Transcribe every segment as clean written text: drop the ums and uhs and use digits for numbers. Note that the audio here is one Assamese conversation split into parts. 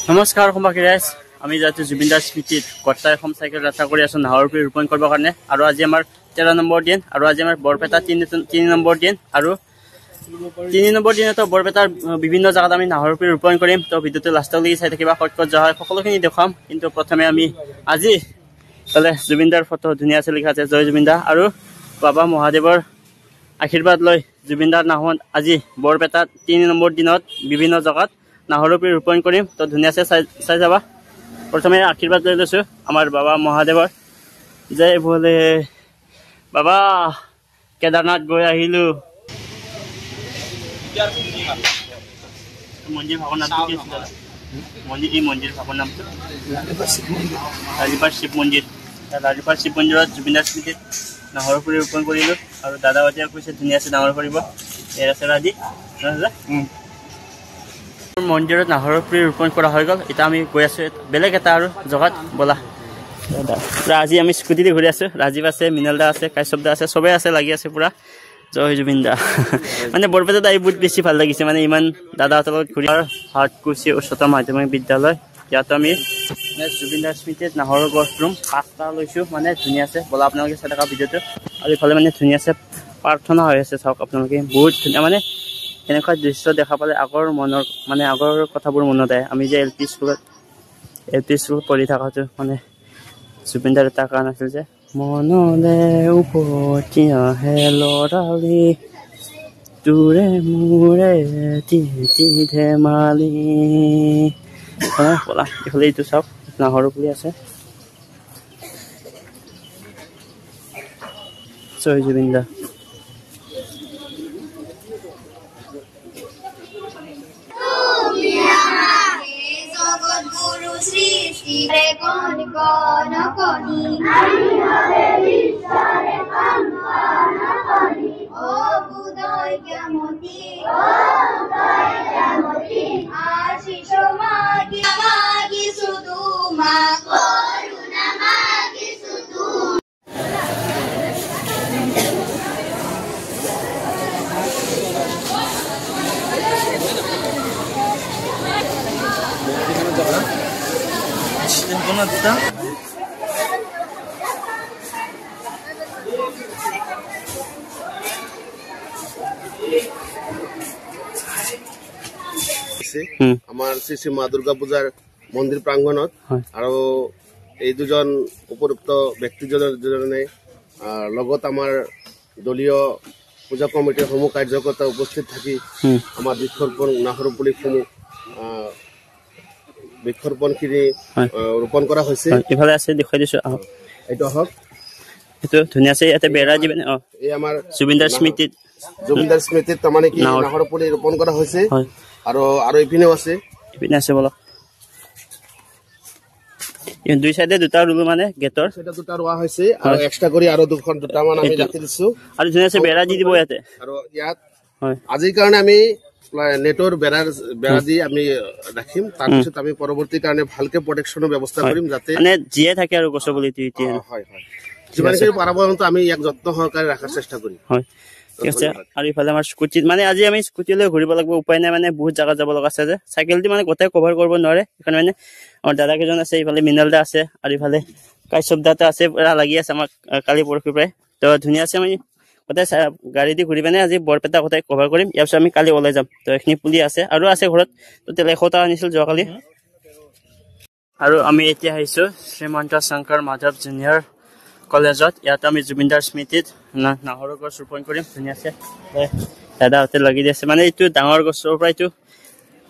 নমস্কাৰ সম্পাদক ৰাইজ, আমি যাতে জুবিনদাৰ স্মৃতিত কৰ্তা এখন চাইকেল যাত্ৰা কৰি আছো নাহৰৰ পুলি ৰোপণ কৰিবৰ কাৰণে। আৰু আজি আমাৰ 13 নম্বৰ দিন আৰু আজি আমাৰ বৰপেটা 3 নম্বৰ দিন আৰু 3 নম্বৰ দিনতো বৰপেটাৰ বিভিন্ন জায়গাত আমি নাহৰৰ পুলি ৰোপণ কৰিম। তো ভিডিঅ'টো লাষ্টলৈকে চাই থাকিবা, সত্যত যা হয় সকলোখিনি দেখাম। কিন্তু প্ৰথমে আমি আজি তালে জুবিনদাৰ ফটো ধুনীয়া আছে, লিখা আছে জয় জুবিনদা আৰু বাবা মহাদেৱৰ আশীৰ্বাদ লৈ জুবিনদাৰ নামত আজি বৰপেটাত 3 নম্বৰ দিনত বিভিন্ন জায়গাত নাহৰৰ পুলি ৰোপণ কৰিম। তো ধুনীয়াছে চাই যাবা। প্ৰথমে আশীৰ্বাদ লৈ লৈছো আমাৰ বাবা মহাদেৱৰ। জয় ভোলে বাবা, কেদাৰনাথ গৈ আহিলো। মন্দিৰ ভাগৰ নামটো কি আছিল? মন্দিৰ ভাগৰ নামটো ৰাজীপাৰ শিৱ মন্দিৰ। ৰাজীপাৰ শিৱ মন্দিৰত জুবিনদাৰ স্মৃতিত নাহৰৰ পুলি ৰোপণ কৰিলো। আৰু দাদাহঁতে কৈছে ধুনীয়াছে ডাঙৰ কৰিব এৰা চেৰা দি। মন্দিৰত নাহৰৰ পুলি ৰোপণ কৰা হৈ গ'ল। এতিয়া আমি গৈ আছো বেলেগ এটা আৰু জগাত বলা। আজি আমি স্কুটি দি ঘূৰি আছো। ৰাজীৱ আছে, মৃণাল দা আছে, কাশ্যপ দা আছে, চবেই আছে, লাগি আছে পুৰা। জয় জুবিন দা। মানে বৰপেটাত আহি বহুত বেছি ভাল লাগিছে, মানে ইমান দাদাহঁতৰ লগত ঘূৰি। হাটকুছি উচ্চতৰ মাধ্যমিক বিদ্যালয়, ইয়াত আমি জুবিনদাৰ স্মৃতিত নাহৰৰ গছ ৰুম 5টা লৈছো। মানে ধুনীয়া আছে, বলা আপোনালোকে চাই থকা ভিডিঅ'টো। আৰু ইফালে মানে ধুনীয়া আছে প্ৰাৰ্থনা হৈ আছে, চাওক আপোনালোকে বহুত ধুনীয়া। মানে এনেকুৱা দৃশ্য দেখা পালে আগৰ কথাবোৰ মনত আহে। আমি যে এল পি স্কুলত পঢ়ি থকাটো, মানে জুবিনদাৰ এটা গান আছিল যে মনলে উভতি আহে লৰালি তোৰে মোৰে ধেমালি। বলা ইফালে এইটো চাওক, নাহৰৰ পুলি আছে। জয় জুবিনদা। আমাৰ শ্ৰী শ্ৰী মা দুৰ্গা পূজাৰ মন্দিৰ প্ৰাংগণত। আৰু এই দুজন উপযুক্ত ব্যক্তিজনে লগত আমাৰ দলীয় পূজা কমিটিৰ সমূহ কাৰ্যকৰ্তা উপস্থিত থাকি আমাৰ নাহৰৰ পুলিসমূহ বৃক্ষৰোপণখিনি ৰোপণ কৰা হৈছে। ইফালে আছে, দেখুৱাই দিছো। এইটো আহক, এইটো ধুনীয়া আছে। ইয়াতে বেৰা দিবে। এই আমাৰ জুবিনদাৰ স্মৃতিত তাৰমানে কি নাহৰৰ পুলি ৰোপণ কৰা হৈছে। আৰু ইপিনেও আছে, ইপিনে আছে বলক। দুই চাইডে দুটা ৰুলো, মানে গেটৰ দুটা ৰোৱা হৈছে আৰু এক্সট্ৰা কৰি আৰু দুটামান আমি ৰাখি দিছো। আৰু ধুনীয়াছে বেৰা দি দিব ইয়াতে। আৰু ইয়াত আজিৰ কাৰণে আমি নেটৰ বেৰা দি আমি ৰাখিম। তাৰপিছত আমি পৰৱৰ্তী কাৰণে ভালকে প্ৰটেকশ্যনৰ ব্যৱস্থা কৰিম, যাতে মানে জীয়াই থাকে আৰু গছৰ পুলিটো। যিমানখিনি পাৰা পৰ্যন্ত আমি ইয়াক যত্ন সহকাৰে ৰখাৰ চেষ্টা কৰিম। ঠিক আছে। আৰু ইফালে আমাৰ স্কুটিত, মানে আজি আমি স্কুটিলৈ ঘূৰিব লাগিব, উপায় নাই। মানে বহুত জাগাত যাব লগা আছে যে চাইকেলটো মানে গোটেই কভাৰ কৰিব নোৱাৰে। সেইকাৰণে মানে আমাৰ দাদা কেইজন আছে, ইফালে মৃণাল দা আছে আৰু ইফালে কাশ্যপ দা আছে, পুৰা লাগি আছে আমাক কালি পৰহিৰ পৰাই। তো ধুনীয়া আছে। আমি গোটেই গাড়ী দি ঘূৰি পিনে আজি বৰপেটা গোটেই কভাৰ কৰিম। ইয়াৰ পিছত আমি কালি ওলাই যাম। তো এইখিনি পুলি আছে আৰু আছে ঘৰত। তো তেল 100টা আনিছিল যোৱাকালি। আৰু আমি এতিয়া আহিছো শ্ৰীমন্ত শংকৰ মাধৱ জুনিয়ৰ কলেজত। ইয়াত আমি জুবিনদাৰ স্মৃতিত নাহৰৰ গছ ৰোপণ কৰিম। ধুনীয়াছে দাদাহঁতে লাগি দি আছে। মানে এইটো ডাঙৰ গছৰ পৰা এইটো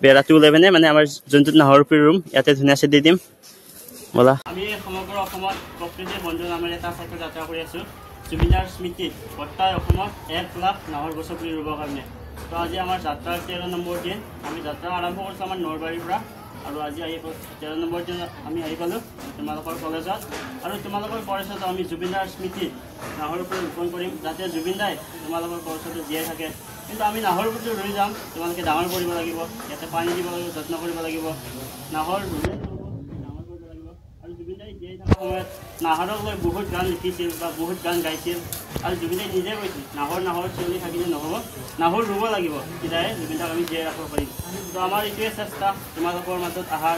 বেৰাটো ওলাই পিনে মানে আমাৰ যোনটো নাহৰৰ পুলি ৰুম ইয়াতে ধুনীয়াছে দি দিম। বলা, আমি সমগ্ৰ অসমত প্ৰকৃতিৰ বন্ধু নামেৰে এটা চাইকেল যাত্ৰা কৰি আছো জুবিনদাৰ স্মৃতিত গোটেই অসমত 1 লাখ নাহৰ গছৰ পুলি ৰুবৰ কাৰণে। তো আজি আমাৰ যাত্ৰাৰ 13 নম্বৰ দিন। আমি যাত্ৰা আৰম্ভ কৰিছোঁ আমাৰ নলবাৰীৰ পৰা। আৰু আজি 13 নম্বৰ দিন আমি আহি পালোঁ তোমালোকৰ কলেজত। আৰু তোমালোকৰ কলেজত আমি জুবিনদাৰ স্মৃতিত নাহৰৰ পুলি ৰোপণ কৰিম, যাতে জুবিনদাই তোমালোকৰ কলেজতো জীয়াই থাকে। কিন্তু আমি নাহৰ পুলি ৰুই যাম, তোমালোকে ডাঙৰ কৰিব লাগিব, ইয়াতে পানী দিব লাগিব, যত্ন কৰিব লাগিব। নাহৰ ৰুলে ডাঙৰ কৰিব লাগিব। আৰু জুবিনদাই জীয়াই থকাৰ সময়ত নাহৰক লৈ বহুত গান লিখিছিল বা বহুত গান গাইছিল। আৰু জুবিনে নিজে কৈছে নাহৰ চিঞৰি থাকিলে নহ'ব, নাহৰ ৰুব লাগিব, তেতিয়াহে জুবিনদাক আমি জীয়াই ৰাখিব পাৰিম। তো আমাৰ এইটোৱে চেষ্টা, তোমালোকৰ মাজত অহাৰ,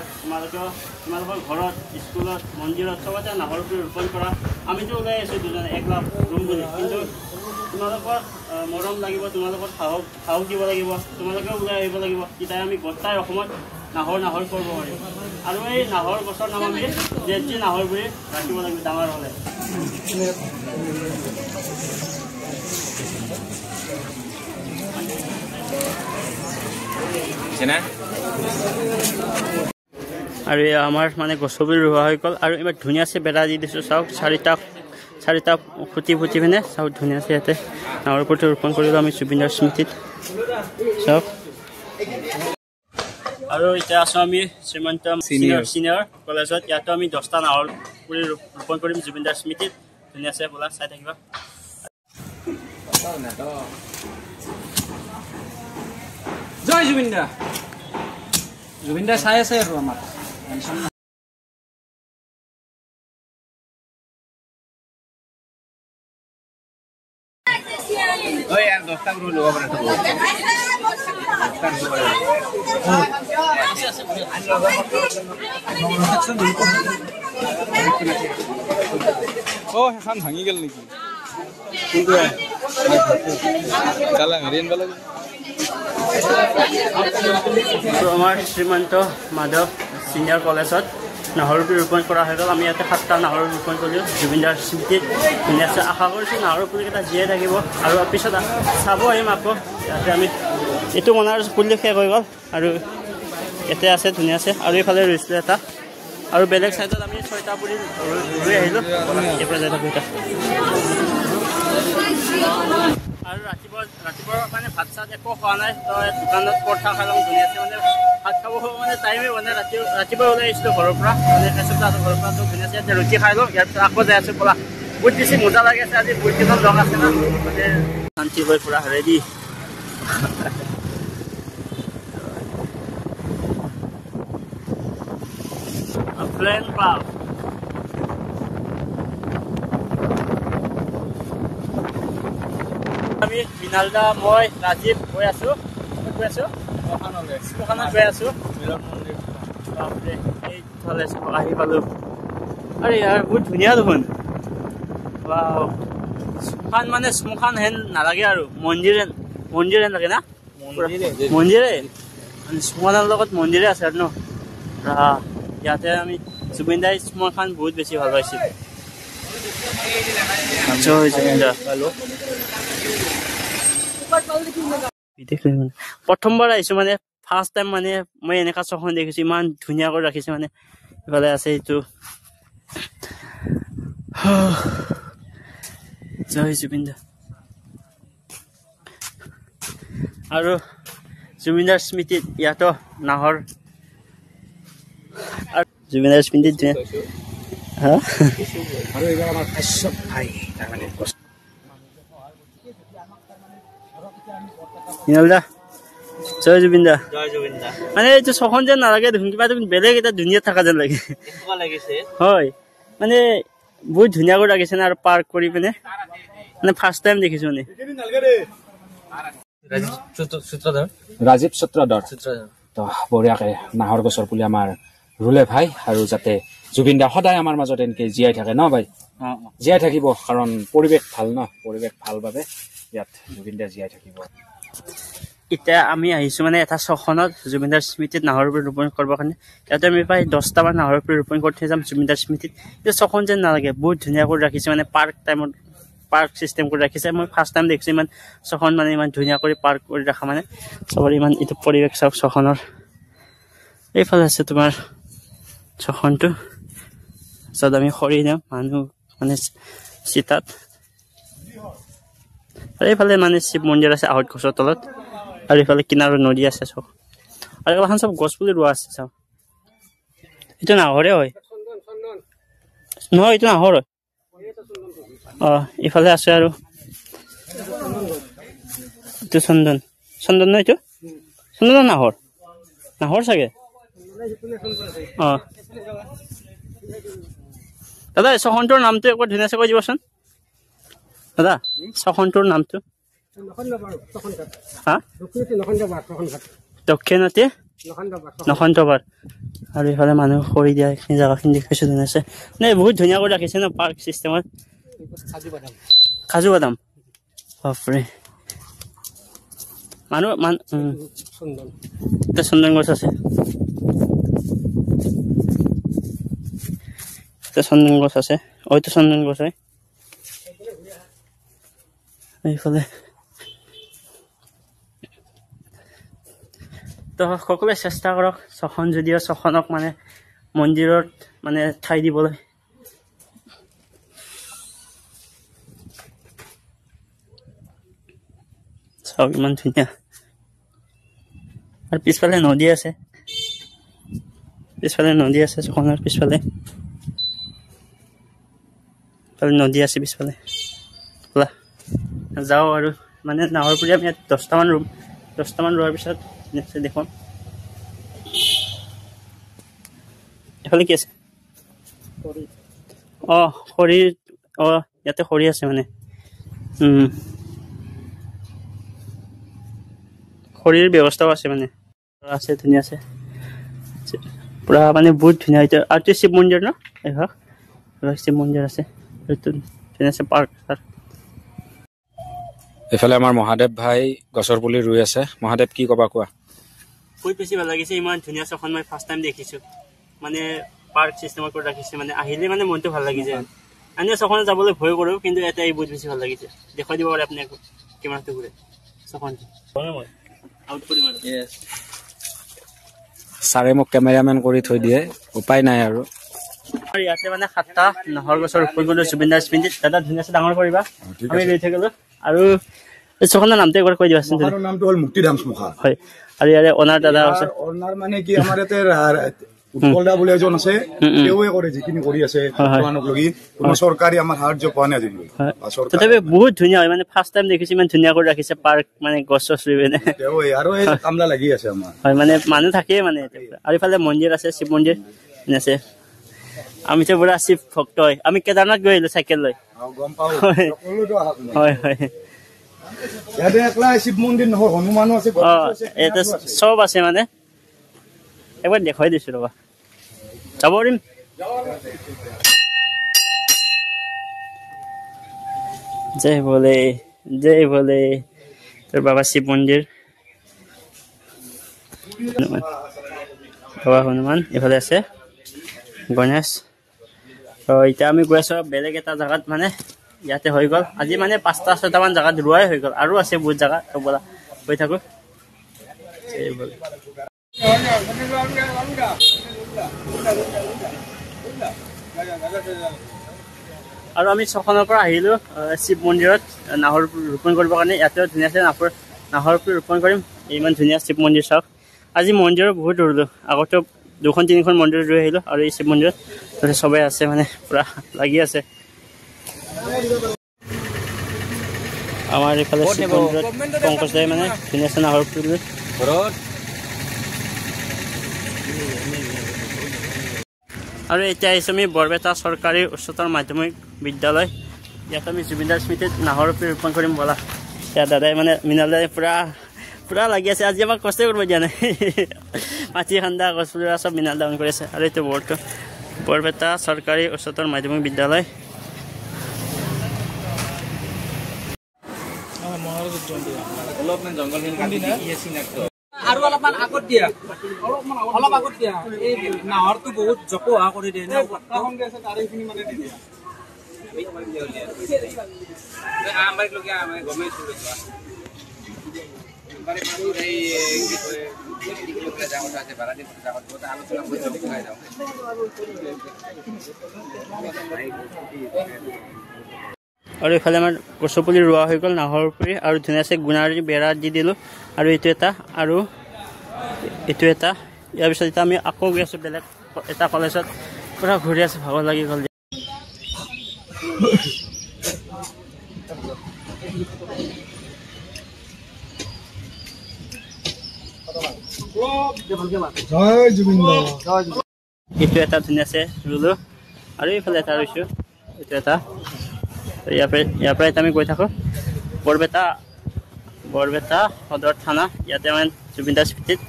তোমালোকৰ ঘৰত, স্কুলত, মন্দিৰত চবতে নাহৰ পুলি ৰোপণ কৰা। আমিতো ওলাই আছোঁ দুজনে 1 লাখ ৰুম বুলি, কিন্তু তোমালোকৰ মৰম লাগিব, তোমালোকৰ সাহস দিব লাগিব, তোমালোকেও ওলাই আহিব লাগিব, তেতিয়াহে আমি গোটাই অসমত নাহৰ কৰিব পাৰিম। আৰু এই নাহৰ গছৰ নাম আমি জেঠজী নাহৰ বুলি ৰাখিব লাগিব ডাঙৰ হ'লে। আৰু আমাৰ মানে গছবোৰ ৰোৱা হৈ গ'ল আৰু ইমান ধুনীয়াছে বেৰা দি দিছোঁ। চাওক চাৰিটা খুটি পিনে চাওক ধুনীয়াছে ইয়াতে নাহৰ পুলি ৰোপণ কৰিলোঁ আমি জুবিনৰ স্মৃতিত। চাওক আৰু এতিয়া আছোঁ আমি শ্ৰীমন্ত ছিনিয়ৰ কলেজত। ইয়াতো আমি 10টা নাহৰ পুলি ৰোপণ কৰিম জুবিনদাৰ স্মৃতিত। ধুনীয়াছে বোলা চাই থাকিবা। জয় জুবিনদা। জুবিনদা চাই আছে আৰু আমাৰ সেইখন ভাঙি গেল নেকি? আমাৰ শ্ৰীমন্ত মাধৱ ছিনিয়ৰ কলেজত নাহৰ পুলি ৰোপণ কৰা হৈ গ'ল। আমি ইয়াতে 7টা নাহৰ ৰোপণ কৰিলোঁ জুবিনদাৰ স্মৃতিত। ধুনীয়াছে আশা কৰিছোঁ নাহৰ পুলিকেইটা জীয়াই থাকিব আৰু পিছত চাব আহিম আকৌ। ইয়াতে আমি এইটো মনাৰ পুলি শেষ হৈ গ'ল আৰু ইয়াতে আছে ধুনীয়াছে। আৰু এইফালে ৰুইছিলোঁ এটা আৰু বেলেগ চাইডত আমি 6টা পুলি ৰুই আহিলোঁ। এইফালে যাই থাকোঁ এতিয়া। আৰু ৰাতিপুৱা মানে ভাত চাত একো খোৱা নাই, তই দোকানত পৰঠা খালোঁ ধুনীয়াছে। মানে ভাত খাব মানে টাইমে মানে ৰাতিপুৱা ওলাই আহিছিলোঁ ঘৰৰ পৰা, মানে ঘৰৰ পৰা তো ধুনীয়াছে এতিয়া ৰুটি খাই লওঁ। ইয়াৰ পিছত আকৌ যাই আছোঁ পৰা। বহুত বেছি মজা লাগি আছে আজি, বহুত কেইজন লগ আছে না, মানে শান্তি হৈ পুৰা ৰেডি। প্লেন ক্লাব আমি বিনালদা, মই, ৰাজীৱ গৈ আছোঁ। গৈ আছোঁ শ্মশানত গৈ আছোঁ। এইফালে আহি পালোঁ। আৰে ইয়াৰ বহুত ধুনীয়া দেখোন। শ্মশান মানে শ্মশান হেন নালাগে আৰু মন্দিৰ হেন লাগে না? মন্দিৰে শ্মশানৰ লগত মন্দিৰে আছে আৰু ন। ইয়াতে আমি জুবিনদাই শ্মশান বহুত বেছি ভাল পাইছিল। প্ৰথমবাৰ আহিছোঁ মানে ফাৰ্ষ্ট টাইম, মানে মই এনেকা শ্মশান দেখিছোঁ, ইমান ধুনীয়াকৈ ৰাখিছে। মানে ইফালে আছে এইটো জয় জুবিনদা। আৰু জুবিনদাৰ স্মৃতিত ইয়াতো নাহৰ আৰু জুবিনদাৰ স্মৃতিত জয় জুবিনদা। মানে এইটো ছখন যেন নালাগে দেখোন, কিবা বেলেগ এটা দুনিয়াত থকা যেন লাগে। হয়, মানে বহুত ধুনীয়াকৈ লাগিছে না। আৰু পাৰ্ক কৰি পিনে মানে ফাৰ্ষ্ট টাইম দেখিছো। মানে ৰাজীৱ সূত্ৰধৰ তো বঢ়িয়াকে নাহৰ গছৰ পুলি আমাৰ ৰুলে ভাই। আৰু যাতে জুবিনদা সদায় আমাৰ মাজত এনেকে জীয়াই থাকে ন ভাই, জীয়াই থাকিব। কাৰণ পৰিৱেশ ভাল ন, পৰিৱেশ ভাল বাবে ইয়াত জুবিনদা জীয়াই থাকিব। এতিয়া আমি আহিছোঁ মানে এটা ছখনত জুবিনদাৰ স্মৃতিত নাহৰ পুলি ৰোপণ কৰিবৰ কাৰণে। ইয়াতে আমি প্ৰায় 10টামান নাহৰ পুলি ৰোপণ কৰি থৈ যাম জুবিনদাৰ স্মৃতিত। এতিয়া ছখন যেন নালাগে, বহুত ধুনীয়াকৈ ৰাখিছে। মানে পাৰ্ক চিষ্টেম কৰি ৰাখিছে। মই ফাৰ্ষ্ট টাইম দেখিছোঁ ইমান ছখন, মানে ইমান ধুনীয়া কৰি পাৰ্ক কৰি ৰখা। মানে চবৰে ইমান এইটো পৰিৱেশ চাওক ছখনৰ। এইফালে আছে তোমাৰ ছখনটো, য'ত আমি খৰি দিওঁ মানুহ মানে চিতাত। আৰু এইফালে মানে শিৱ মন্দিৰ আছে আহঁত গছৰ তলত। আৰু এইফালে কিনাৰত নদী আছে চব। আৰু এইখন চব গছ পুলি ৰোৱা আছে চাওক। এইটো নাহৰে হয় নহয়, এইটো নাহৰ হয়। ইফালে আছে আৰু এইটো চন্দন ন, এইটো চন্দন নাহৰ চাগে। দাদা এই ছখনটোৰ নামটো একবাৰ ধুনীয়াছে কৈ দিবচোন। দাদা ছখনটোৰ নামটো হা দক্ষিণতে নখন্তবাৰ আৰু এইফালে মানুহ খৰি দিয়া এইখিনি জেগাখিনি দেখিছোঁ ধুনীয়া মানে বহুত ধুনীয়া কৰি ৰাখিছে ন পাৰ্ক চিষ্টেমত কাজু বাদাম বাপৰে মানুহ চন্দন গছ আছে চন্দন গছ আছে হয়তো চন্দন গছ হয় এইফালে তো সকলোৱে চেষ্টা কৰক ছখন যদিও ছখনক মানে মন্দিৰত মানে ঠাই দিবলৈ চাওক ইমান ধুনীয়া আৰু পিছফালে নদী আছে ছখনৰ পিছফালে নদী আছে পিছফালে যাওঁ আৰু মানে নাহৰ পুৰি আমি ইয়াত 10টামান ৰুম 10টামান ৰোৱাৰ পিছত দেখোন এফালে কি আছে খৰি ইয়াতে খৰি আছে মানে খৰিৰ ব্যৱস্থাও আছে মানে আছে ধুনীয়া আছে পুৰা মানে বহুত ধুনীয়া হৈছে আৰু শিৱ মন্দিৰ ন এইভাগ শিৱ মন্দিৰ আছে ধুনীয়া আছে পাৰ্ক এইফালে আমাৰ মহাদেৱ ভাই গছৰ পুলি ৰুই আছে মহাদেৱ কি ক'বা কোৱা বহুত বেছি ভাল লাগিছে ইমান ধুনীয়া ছখন মই ফাৰ্ষ্ট টাইম দেখিছোঁ মানে পাৰ্ক চিষ্টেমত কৰি ৰাখিছে মানে আহিলে মানে মনটো ভাল লাগিছে আনি ছখনত যাবলৈ ভয় কৰোঁ কিন্তু এটা বহুত বেছি ভাল লাগিছে দেখুৱাই দিব পাৰে আপুনি আকৌ কিমানটো ঘূৰে ছখনটো ছাৰে মোক কেমেৰামেন কৰি থৈ দিয়ে উপায় নাই আৰু ইয়াতে মানে 7টা নাহৰ গছৰ ৰোপণ কৰিলো জুবিনদাৰ স্মৃতিত দাদা ধুনীয়াছে ডাঙৰ কৰিবা আমি লৈ থাকিলো আৰু এই ছখনৰ নামটো একবাৰ কৈ দিবাচোন নামটো হ'ল মুক্তিধাম মুখা হয় আৰু ইয়াৰে অনাৰ দাদা আছে অনাৰ মানে কি আমাৰ ইয়াতে উৎপলদা বুলি এজন আছে তেওঁৱে কৰে যিখিনি কৰি আছে বৰ্তমানক লগি কোনো চৰকাৰী আমাৰ সাহায্য পোৱা নাই আজিলৈ তথাপি বহুত ধুনীয়া হয় মানে ফাৰ্ষ্ট টাইম দেখিছো ইমান ধুনীয়া কৰি ৰাখিছে পাৰ্ক মানে গছ চছ ৰুই পিনে তেওঁৱে আৰু এই কামলা লাগি আছে আমাৰ হয় মানে মানুহ থাকেই মানে আৰু ইফালে মন্দিৰ আছে শিৱ মন্দিৰ আছে আমিতো পুৰা শিৱ ভক্ত হয় আমি কেদাৰনাথ গৈ আহিলো চাইকেল লৈ গম পাওঁ হয় হয় ইয়াতে একলা শিৱ মন্দিৰ নহয় হনুমানো আছে ইয়াতে চব আছে মানে একবাৰ দেখুৱাই দিছো ৰবা যাব পাৰিম জয় ভোলে তোৰ বাবা শিৱ মন্দিৰ বাবা হনুমান এইফালে আছে গণেশ এতিয়া আমি গৈ আছো বেলেগ এটা জেগাত মানে ইয়াতে হৈ গ'ল আজি মানে 5টা 6টামান জেগাত ৰোৱাই হৈ গ'ল আৰু আছে বহুত জেগা ব'লা গৈ থাকো আৰু আমি ছখনৰ পৰা আহিলো শিৱ মন্দিৰত নাহৰ ৰোপণ কৰিবৰ কাৰণে ইয়াতেও ধুনীয়াছে নাহৰ ৰোপণ কৰিম ইমান ধুনীয়া শিৱ মন্দিৰ চাওক আজি মন্দিৰত বহুত ৰুলো আগতে 2-3খন মন্দিৰ ৰুই আহিলো আৰু এই শিৱ মন্দিৰত চবেই আছে মানে পুৰা লাগি আছে আমাৰ এইফালে শিৱ মন্দিৰত পংকজ দাই মানে ধুনীয়াছে নাহৰ পুলি আৰু এতিয়া আহিছোঁ আমি বৰপেটা চৰকাৰী উচ্চতৰ মাধ্যমিক বিদ্যালয় ইয়াত আমি জুবিনদাৰ স্মৃতিত নাহৰ পুলি ৰোপণ কৰিম ব'লা এতিয়া দাদাই মানে মৃণাল দাদাই পুৰা লাগি আছে আজি আমাক কষ্টই কৰিব দিয়া নাই মাটি খান্দা গছ পুলি চব মৃণাল দাউন কৰি আছে আৰু এইটো বৰপেটা চৰকাৰী উচ্চতৰ মাধ্যমিক বিদ্যালয় আৰু অলপমান আগত দিয়া অলপ আগত দিয়া এই নাহৰটো বহুত জপোহা কৰি দিয়ে আৰু এইফালে আমাৰ গছৰ পুলি ৰোৱা হৈ গ'ল নাহৰ পুলি আৰু ধুনীয়াছে গুণাৰী বেৰা দি দিলোঁ আৰু এইটো এটা আৰু এইটো এটা ইয়াৰ পিছত এতিয়া আমি আকৌ গৈ আছোঁ বেলেগ এটা কলেজত পুৰা ঘূৰি আছোঁ ভাগৰ লাগি গ'ল এইটো এটা ধুনীয়াছে ৰুলো আৰু এইফালে এটা ৰুইছোঁ এইটো এটা ইয়াৰ পৰাই আমি গৈ থাকোঁ বৰপেটা সদৰ থানা। ইয়াতে মানে জুবিন দাৰ স্মৃতিত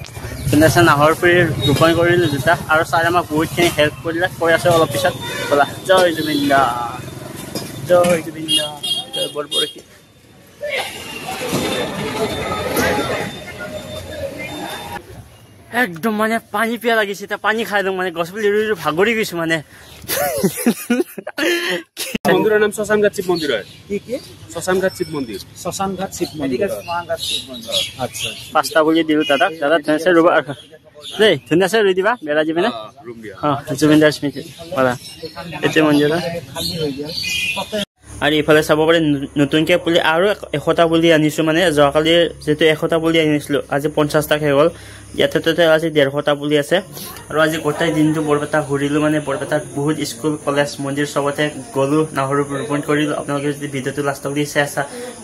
ধুনীয়াছে নাহৰ পুলি ৰোপণ কৰিলোঁ 2টা, আৰু ছাৰে আমাক বহুতখিনি হেল্প কৰিলে। কৈ আছোঁ অলপ পিছত ব'লা। জয় জুবিন দা, জয় জুবিন দা, জয় বৰপৰশী। একদম মানে পানী পিয়া লাগিছে, এতিয়া পানী খাই দিওঁ মানে, গছ পুলি ৰুই ভাগৰি গৈছোঁ মানে। মন্দিৰৰ নাম শ্মশানঘাট শিৱ মন্দিৰ হয়। কি শ্মশানঘাট শিৱ মন্দিৰ, শ্মশানঘাট শিৱ মন্দিৰ। আচ্ছা, 5টা পুলি দিলোঁ দাদাক। দাদা ধুনীয়াছে ৰুবা দেই, ধুনীয়াছে ৰুই দিবা বেৰা দি পিনে। জুবিন দাৰ স্মৃতি ব'লা, এইটোৱে মন্দিৰ। আৰু ইফালে চাব পাৰি নতুনকৈ পুলি আৰু 100টা পুলি আনিছোঁ মানে। যোৱাকালি যিহেতু 100টা পুলি আনিছিলোঁ, আজি 50টা শেষ হ'ল। ইয়াতে আজি 150টা পুলি আছে। আৰু আজি গোটেই দিনটো বৰপেটা ঘূৰিলোঁ মানে। বৰপেটাত বহুত স্কুল কলেজ মন্দিৰ চবতে গ'লোঁ, নাহৰ ৰোপণ কৰিলোঁ। আপোনালোকে যদি ভিডিঅ'টো লাষ্টত দি চাই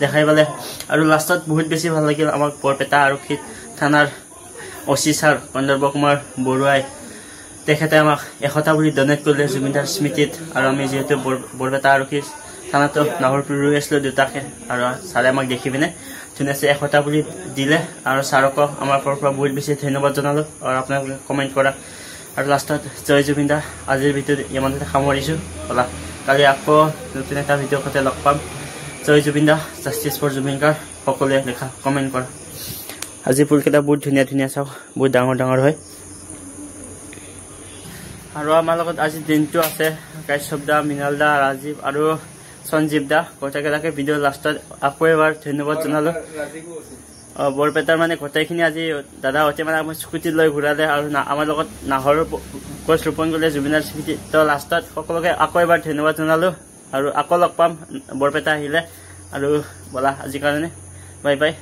দেখাই পালে। আৰু লাষ্টত বহুত বেছি ভাল লাগিল আমাক বৰপেটা আৰক্ষী থানাৰ OC ছাৰ কন্দৰ্প কুমাৰ বৰুৱাই, তেখেতে আমাক 100টা পুলি ডনেট কৰিলে জুবিন দাৰ স্মৃতিত। আৰু আমি যিহেতু বৰপেটা আৰক্ষী থানাতো নাহৰ পুলি ৰুই আছিলোঁ 2টাকে, আৰু ছাৰে আমাক দেখি পিনে ধুনীয়াছে 100টা পুলি দিলে। আৰু ছাৰকো আমাৰ পৰা বহুত বেছি ধন্যবাদ জনালোঁ, আৰু আপোনালোকে কমেণ্ট কৰা। আৰু লাষ্টত জয় জুবিন দা। আজিৰ ভিডিঅ'ত ইমানতে সামৰিছোঁ। ব'লা, কালি আকৌ নতুন এটা ভিডিঅ'ৰ সৈতে লগ পাম। জয় জুবিন দা, জাষ্টিছ ফৰ জুবিন গাৰ্গ। সকলোৱে লিখা, কমেণ্ট কৰা। আজি ফুলকেইটা বহুত ধুনীয়া ধুনীয়া, চাওক বহুত ডাঙৰ ডাঙৰ হয়। আৰু আমাৰ লগত আজি দিনটো আছে কাশ্যপ দা, মৃণাল দা, ৰাজীৱ আৰু সঞ্জীৱ দা। গোটেইকেইটাকে ভিডিঅ' লাষ্টত আকৌ এবাৰ ধন্যবাদ জনালোঁ। বৰপেটাৰ মানে গোটেইখিনি আজি দাদাহঁতে মানে আমাৰ স্কুটি লৈ ঘূৰালে, আৰু আমাৰ লগত নাহৰ গছ ৰোপণ কৰিলে জুবিনৰ স্মৃতি। তো লাষ্টত সকলোকে আকৌ এবাৰ ধন্যবাদ জনালোঁ, আৰু আকৌ লগ পাম বৰপেটা আহিলে। আৰু ব'লা আজিৰ কাৰণে বাই বাই।